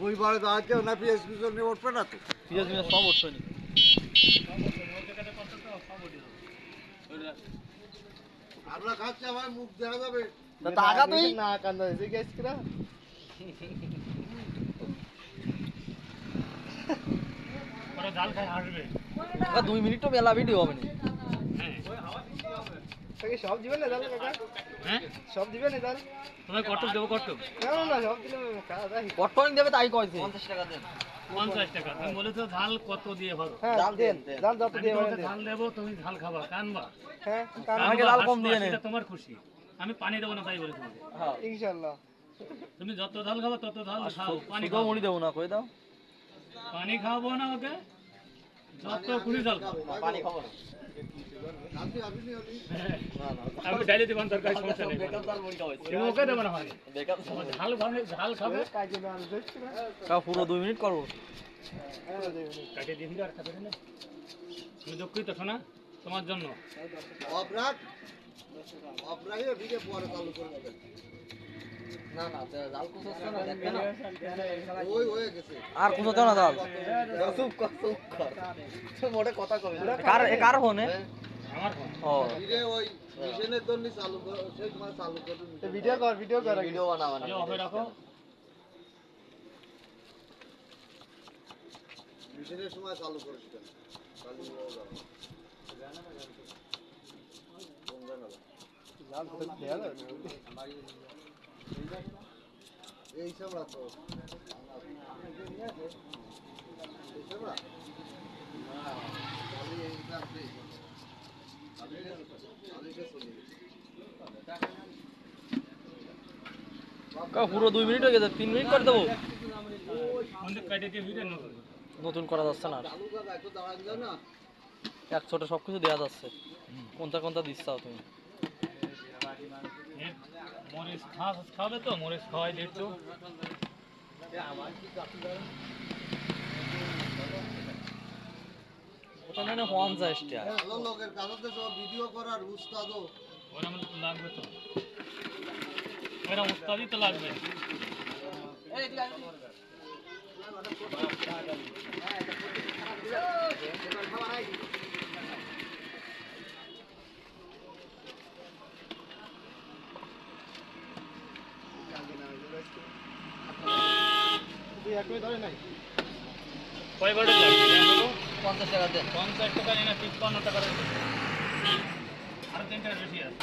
ওই বারে দাঁড়াচ্ছেও না পিএস পিছন নিয়ে উঠবে না তো পিএস মিয়া সব উঠছে নি আমরা খাচ্ছি আমার মুখ দেখা যাবে তা আগা তুই না কান্দা দিছে গ্যাস কিরা ওরা জাল খায় হাসবে 2 মিনিট তো মেলা ভিডিও হবে না তাকে সব দিবেন না দাদা কাকা হ্যাঁ সব দিবেন না দাদা তোমায় কটক দেবো কটক না না সব দিলে খাওয়া যায় কটন দেবে তাই কইছে 50 টাকা দেন 50 টাকা তুমি বলেছো ঝাল কত দিয়ে ভরো হ্যাঁ জাল দেন দেন। জাল যত আমি দিয়ে তোমাকে বলেন ঝাল দেবো তুমি ঝাল খাবা কানবা হ্যাঁ আমাকে কানবা, জাল কম হাসবা, দিয়ে নে। সেটা তোমার খুশি আমি পানি দেবো না তাই বলে তোমাকে হ্যাঁ ইনশাআল্লাহ তুমি যত ঝাল খাবা তত ঝাল খাও পানি শুধু খাও মুড়ি দেবো না কই দাও পানি খাওয়াবো না ওকে যত খুশি ঝাল খাও পানি খাবো না আপনি আপনি নিয়ে আসুন। আমি ডাইলে দেবেন তরকারি সমস্যা নেই বেকার তার মুড়ি খাওয়াইছে তুমি ওকে দেবো না পানি বেকার ঝাল খাবে ঝাল খাবে কাজে না আমি দেখছি না কা পুরো 2 মিনিট করব হ্যাঁ দেবেন কাটিয়ে দিন আর খাবে না তুমি দুঃখিত শোনা তোমার জন্য অপরাধ অপরাধে ভিডিও পরে চালু করে দেবেন না না জাল কুছ হচ্ছে না দেখবে না ওই হয়ে গেছে আর কুছ দাও না জাল চুপ কর তুই মোটে কথা কবি কার ফোনে আমার ফোন ও ভিডিও ওই মিশনের জন্য চালু করে সেই সময় চালু করে দিন ভিডিও কর ভিডিও বানাবা না এই অফে রাখো মিশনের সময় চালু করে দিবেন চালু হয়ে যাবে জাল তো দেয়া যাবে এই সব রাখো এই সব রাখ আমি এই রাখছি আমি কে শুনি কা পুরো 2 মিনিট হয়ে গেছে 3 মিনিট করে দেবো ফোন কাটিয়ে দিয়ে ভিডিও নতুন নতুন করা যাচ্ছে না আর। চালু করে একটু দাঁড়ান যাও না এক ছোটে সবকিছু দেয়া যাচ্ছে কোনটা কোনটা দিচ্ছাও তুমি মরিচ খাবে তো মরিচ খাওয়াই দিচ্ছ ওটা না 50 টা ভালো লোকের কাছে সব ভিডিও করার উস্তাদও ওরা আমার লাগবে তো ওরা উস্তাদি তো লাগবে তুই এক মিনিট ধরে নাই কয় বারে লাগবে 50 টাকা দেন 50 টাকা না 53 টাকা আর 3 টাকা বেশি আছে